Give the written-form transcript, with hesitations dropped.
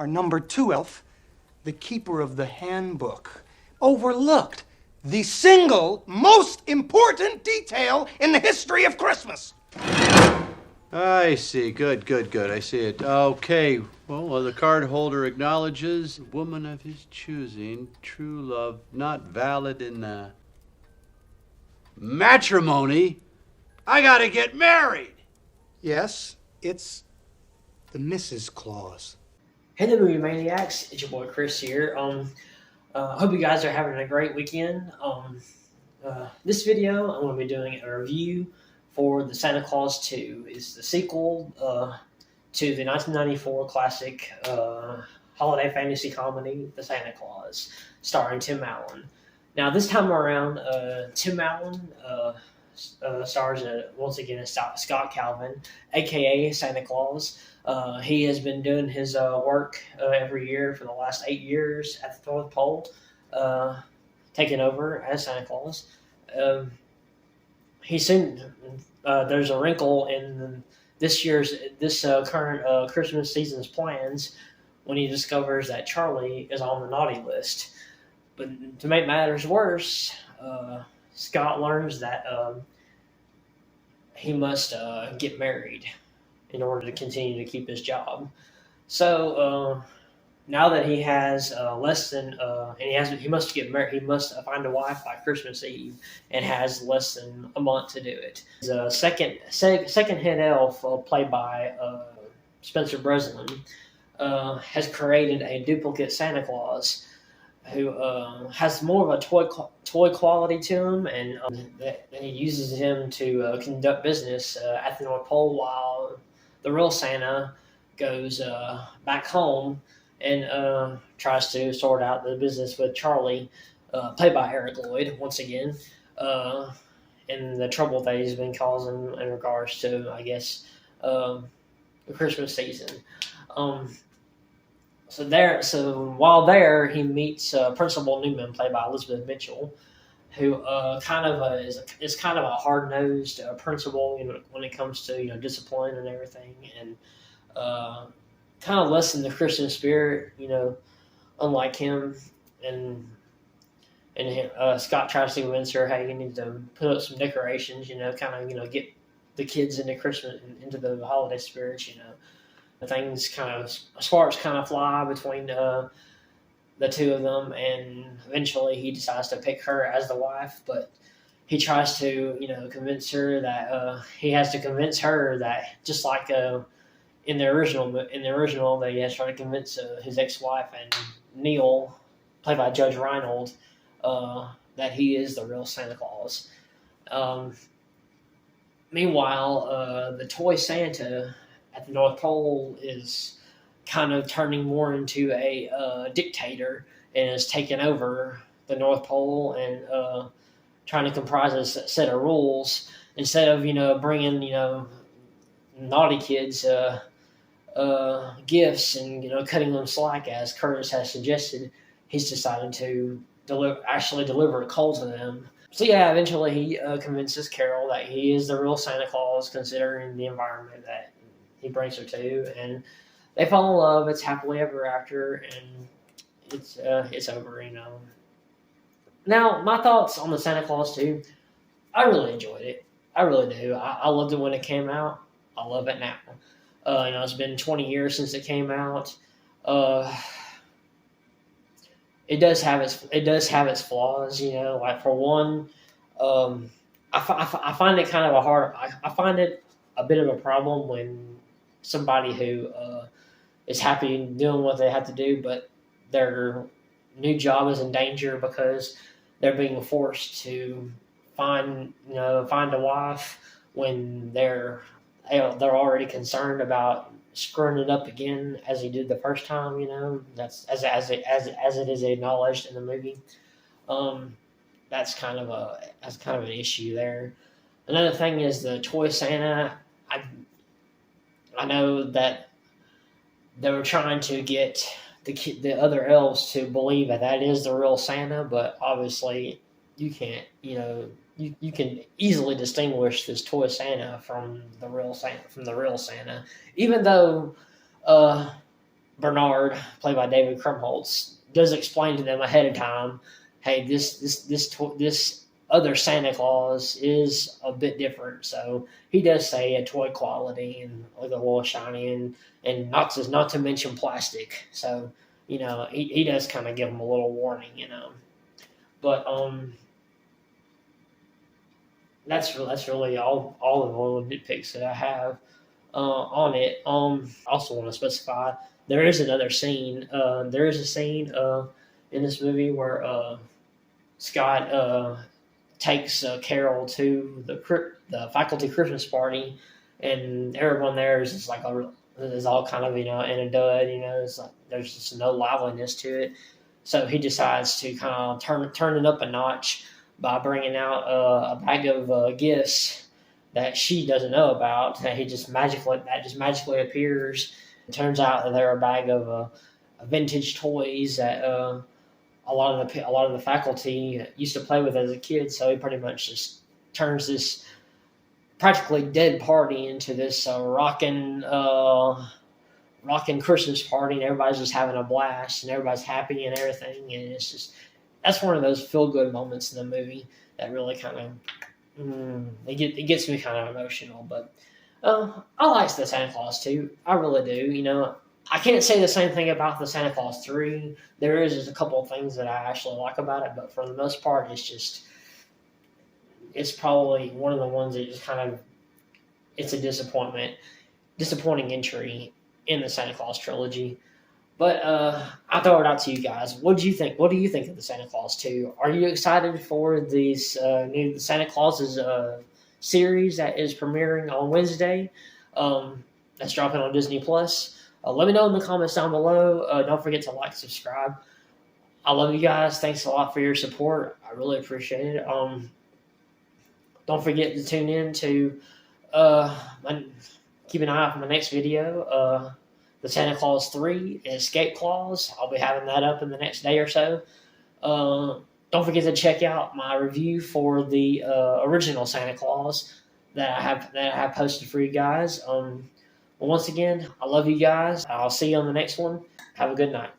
our number 2 elf, the keeper of the handbook, overlooked the single most important detail in the history of Christmas. I see. Good. I see it. Okay. Well, the card holder acknowledges woman of his choosing, true love not valid in matrimony. I gotta get married. Yes, it's the Mrs. Claus. Hey there, movie maniacs! It's your boy Chris here. Hope you guys are having a great weekend. This video, I'm going to be doing a review for the Santa Claus 2. It's the sequel to the 1994 classic holiday fantasy comedy, The Santa Claus, starring Tim Allen. Now, this time around, Tim Allen stars once again as Scott Calvin, aka Santa Claus. He has been doing his work every year for the last 8 years at the North Pole, taking over as Santa Claus. There's a wrinkle in this current Christmas season's plans when he discovers that Charlie is on the naughty list. But to make matters worse, Scott learns that he must get married in order to continue to keep his job. So now that he has less than, he must get married. He must find a wife by Christmas Eve, and has less than a month to do it. The second head elf, played by Spencer Breslin, has created a duplicate Santa Claus who has more of a toy quality to him, and he uses him to conduct business at the North Pole, while the real Santa goes back home and tries to sort out the business with Charlie, played by Eric Lloyd, once again, and the trouble that he's been causing in regards to, I guess, the Christmas season. So while there, he meets Principal Newman, played by Elizabeth Mitchell, who is kind of a hard-nosed principal, when it comes to discipline and everything, and kind of less in the Christian spirit, unlike him. And Scott tries to convince her, hey, you need to put up some decorations, get the kids into Christmas, into the holiday spirit, Things sparks kind of fly between the two of them, and eventually he decides to pick her as the wife. But he tries to, convince her that he has to convince her that, just like in the original, that he has tried to convince his ex-wife and Neil, played by Judge Reinhold, that he is the real Santa Claus. Meanwhile, the toy Santa at the North Pole is kind of turning more into a dictator, and is taking over the North Pole and trying to comprise a set of rules, instead of bringing naughty kids gifts and cutting them slack, as Curtis has suggested. He's decided to deliver a coal to them. So yeah, eventually he convinces Carol that he is the real Santa Claus, considering the environment that he brings her to, and they fall in love. It's happily ever after, and it's over. Now, my thoughts on the Santa Claus 2. I really enjoyed it. I really do. I loved it when it came out. I love it now. It's been 20 years since it came out. It does have its flaws. Like, for one, I find it kind of I find it a bit of a problem when somebody who is happy doing what they have to do, but their new job is in danger because they're being forced to find a wife, when they're already concerned about screwing it up again, as he did the first time. That's as it is acknowledged in the movie. That's kind of an issue there. Another thing is the toy Santa. I know that they were trying to get the other elves to believe that is the real Santa, but obviously you can't. You can easily distinguish this toy Santa from the real Santa. Even though Bernard, played by David Krumholtz, does explain to them ahead of time, hey, this other Santa Claus is a bit different. So he does say a toy quality and like a little shiny and not to mention plastic. So he does kind of give them a little warning. But that's really all the little nitpicks that I have on it. I also want to specify there is another scene. There is a scene in this movie where Scott takes Carol to the faculty Christmas party, and everyone there is just like is all kind of in a dud. It's like there's just no liveliness to it. So he decides to kind of turn it up a notch by bringing out a bag of gifts that she doesn't know about. That just magically appears. It turns out that they're a bag of vintage toys that a lot of the faculty used to play with as a kid. So he pretty much just turns this practically dead party into this rockin' Christmas party, and everybody's just having a blast, and everybody's happy and everything. And it's just that's one of those feel good moments in the movie that really kind of it gets me kind of emotional. But I like the Santa Claus 2. I really do. I can't say the same thing about the Santa Claus 3. There is just a couple of things that I actually like about it, but for the most part, it's probably one of the ones that just kind of, it's a disappointing entry in the Santa Claus trilogy. But I'll throw it out to you guys. What do you think? What do you think of the Santa Claus 2? Are you excited for these new Santa Clauses series that is premiering on Wednesday? That's dropping on Disney Plus. Let me know in the comments down below. Don't forget to like, subscribe. I love you guys. Thanks a lot for your support. I really appreciate it. Don't forget to tune in to keep an eye out for my next video. The Santa Claus 3 Escape Clause. I'll be having that up in the next day or so. Don't forget to check out my review for the original Santa Claus that I have posted for you guys. Well, once again, I love you guys. I'll see you on the next one. Have a good night.